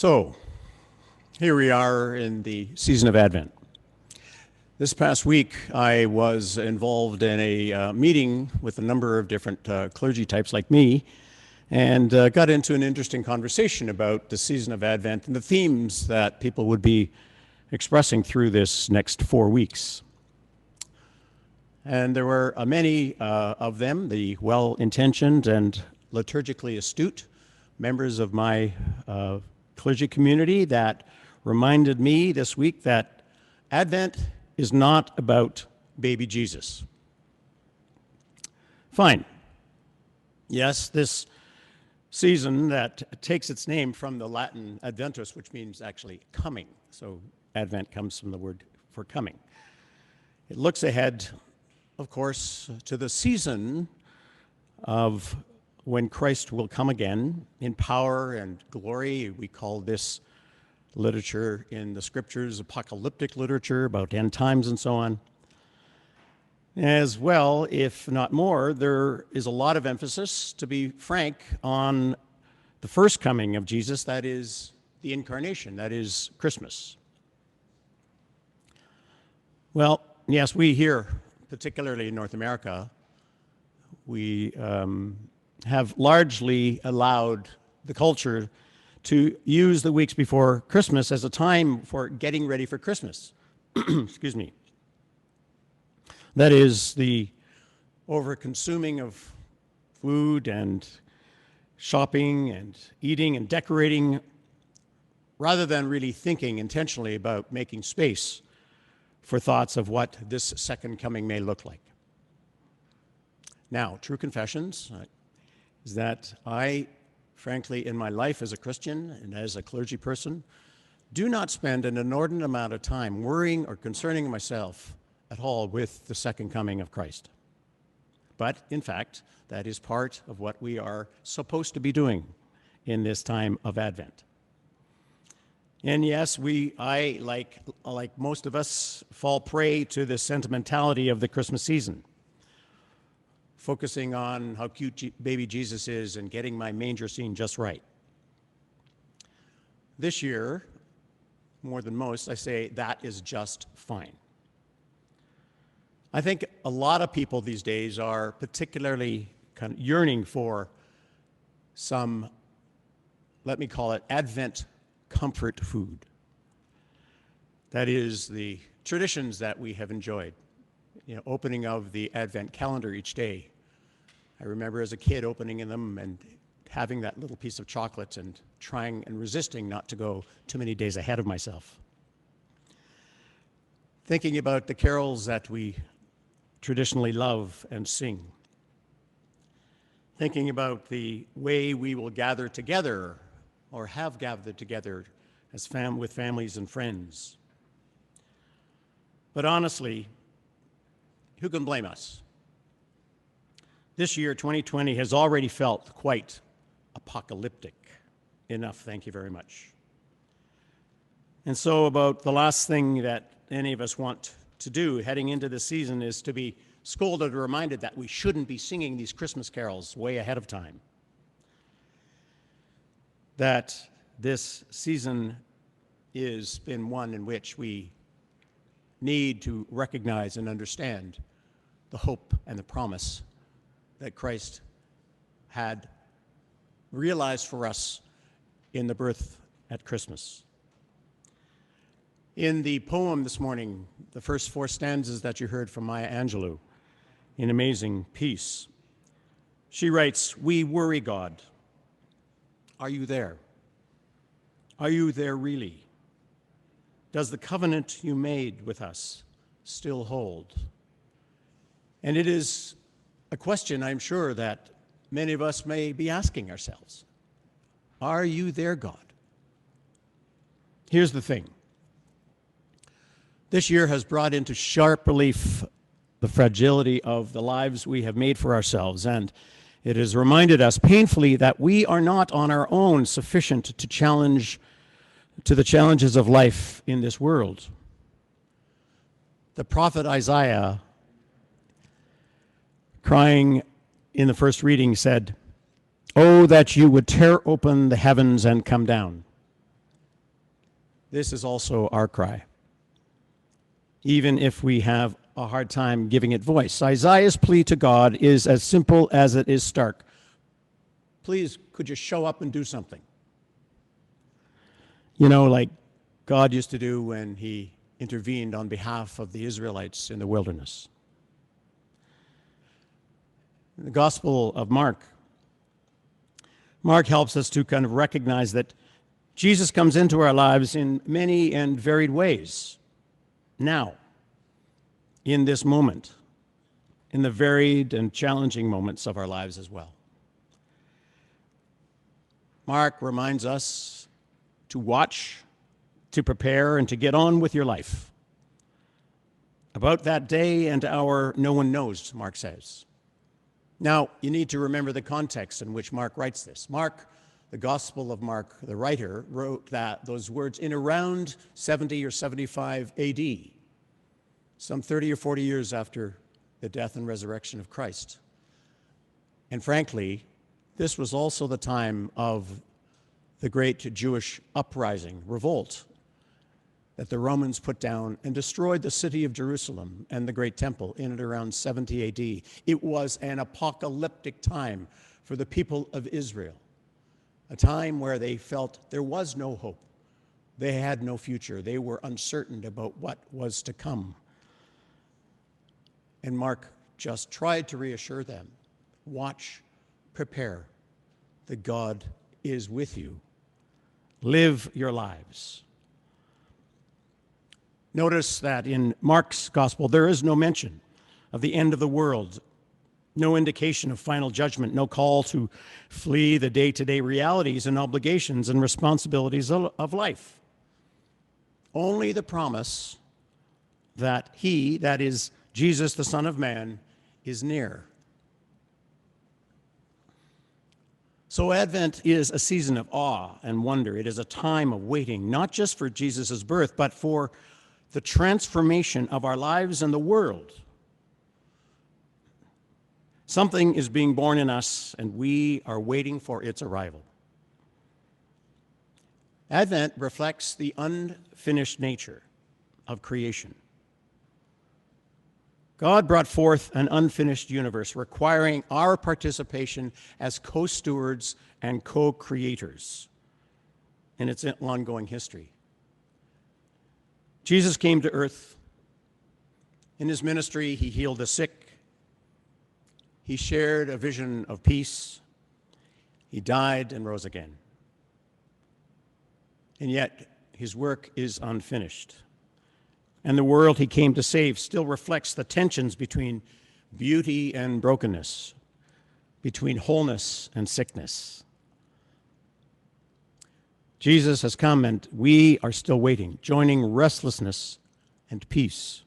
So, here we are in the season of Advent. This past week, I was involved in a meeting with a number of different clergy types like me, and got into an interesting conversation about the season of Advent and the themes that people would be expressing through this next 4 weeks. And there were many of them, the well-intentioned and liturgically astute members of my clergy community, that reminded me this week that Advent is not about baby Jesus. Fine. Yes, this season that takes its name from the Latin adventus, which means actually coming. So Advent comes from the word for coming. It looks ahead, of course, to the season of when Christ will come again in power and glory. We call this literature in the scriptures apocalyptic literature, about end times and so on. As well, if not more, there is a lot of emphasis, to be frank, on the first coming of Jesus, that is the Incarnation, that is Christmas. Well, yes, we here, particularly in North America, we have largely allowed the culture to use the weeks before Christmas as a time for getting ready for Christmas. Excuse me. That is the over-consuming of food and shopping and eating and decorating, rather than really thinking intentionally about making space for thoughts of what this second coming may look like. Now, true confessions is that I, frankly, in my life as a Christian and as a clergy person, do not spend an inordinate amount of time worrying or concerning myself at all with the second coming of Christ. But, in fact, that is part of what we are supposed to be doing in this time of Advent. And yes, I, like most of us, fall prey to the sentimentality of the Christmas season, focusing on how cute baby Jesus is and getting my manger scene just right. This year, more than most, I say that is just fine. I think a lot of people these days are particularly kind of yearning for some, let me call it, Advent comfort food. That is the traditions that we have enjoyed. Opening of the Advent calendar each day. I remember as a kid opening them and having that little piece of chocolate and trying and resisting not to go too many days ahead of myself. Thinking about the carols that we traditionally love and sing. Thinking about the way we will gather together or have gathered together as with families and friends. But honestly, who can blame us? This year, 2020, has already felt quite apocalyptic. Enough, thank you very much. And so about the last thing that any of us want to do heading into this season is to be scolded or reminded that we shouldn't be singing these Christmas carols way ahead of time. That this season has been one in which we need to recognize and understand the hope and the promise that Christ had realized for us in the birth at Christmas. In the poem this morning, the first 4 stanzas that you heard from Maya Angelou, in Amazing Peace, she writes, "We worry, God. Are you there? Are you there really? Does the covenant you made with us still hold?" And it is a question, I'm sure, that many of us may be asking ourselves. Are you there, God? Here's the thing. This year has brought into sharp relief the fragility of the lives we have made for ourselves, and it has reminded us painfully that we are not on our own sufficient to the challenges of life in this world. The prophet Isaiah, crying in the first reading, said, "Oh, that you would tear open the heavens and come down." this is also our cry, even if we have a hard time giving it voice. Isaiah's plea to God is as simple as it is stark. Please, could you show up and do something? You know, like God used to do when he intervened on behalf of the Israelites in the wilderness. In the Gospel of Mark helps us to kind of recognize that Jesus comes into our lives in many and varied ways. Now, in this moment, in the varied and challenging moments of our lives as well. Mark reminds us to watch, to prepare, and to get on with your life. About that day and hour, no one knows, Mark says. Now, you need to remember the context in which Mark writes this. Mark, the Gospel of Mark, the writer, wrote those words in around 70 or 75 AD, some 30 or 40 years after the death and resurrection of Christ. And frankly, this was also the time of the great Jewish uprising, revolt, that the Romans put down and destroyed the city of Jerusalem and the great temple in and around 70 AD. It was an apocalyptic time for the people of Israel, a time where they felt there was no hope. They had no future. They were uncertain about what was to come. And Mark just tried to reassure them, watch, prepare, that God is with you. Live your lives. Notice that in Mark's gospel, there is no mention of the end of the world, no indication of final judgment, no call to flee the day-to-day realities and obligations and responsibilities of life. Only the promise that he, that is Jesus, the Son of Man, is near. So Advent is a season of awe and wonder. It is a time of waiting, not just for Jesus' birth, but for the transformation of our lives and the world. Something is being born in us, and we are waiting for its arrival. Advent reflects the unfinished nature of creation. God brought forth an unfinished universe, requiring our participation as co-stewards and co-creators in its ongoing history. Jesus came to earth. In his ministry, he healed the sick. He shared a vision of peace. He died and rose again. And yet, his work is unfinished. And the world he came to save still reflects the tensions between beauty and brokenness, between wholeness and sickness. Jesus has come, and we are still waiting, joining restlessness and peace,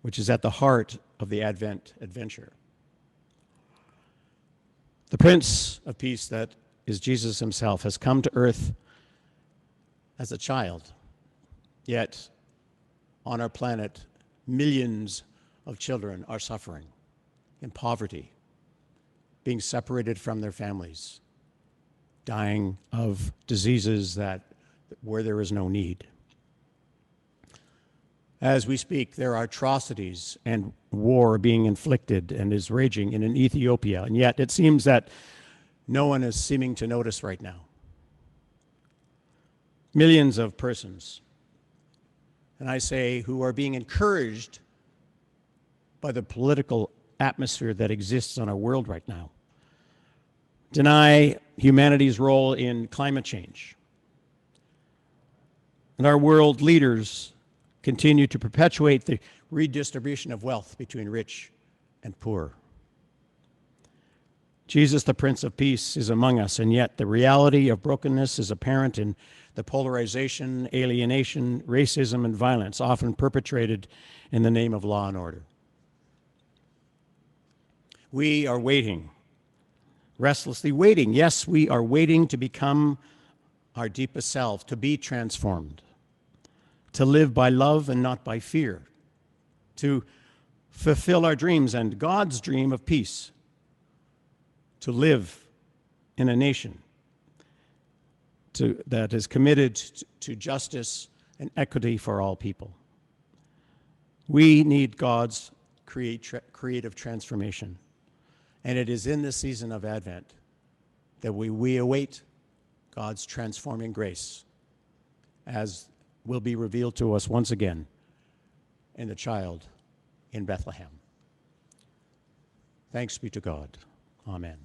which is at the heart of the Advent adventure. The Prince of Peace, that is Jesus himself, has come to earth as a child, yet on our planet, millions of children are suffering in poverty, being separated from their families, dying of diseases where there is no need. As we speak, there are atrocities and war being inflicted and is raging in Ethiopia, and yet it seems that no one is seeming to notice right now. Millions of persons, and I say who are being encouraged by the political atmosphere that exists on our world right now, deny humanity's role in climate change. And our world leaders continue to perpetuate the redistribution of wealth between rich and poor. Jesus, the Prince of Peace, is among us, and yet the reality of brokenness is apparent in the polarization, alienation, racism, and violence often perpetrated in the name of law and order. We are waiting, restlessly waiting. Yes, we are waiting to become our deepest self, to be transformed, to live by love and not by fear, to fulfill our dreams and God's dream of peace, to live in a nation, that is committed to justice and equity for all people. We need God's creative transformation. And it is in this season of Advent that we await God's transforming grace, as will be revealed to us once again in the child in Bethlehem. Thanks be to God. Amen.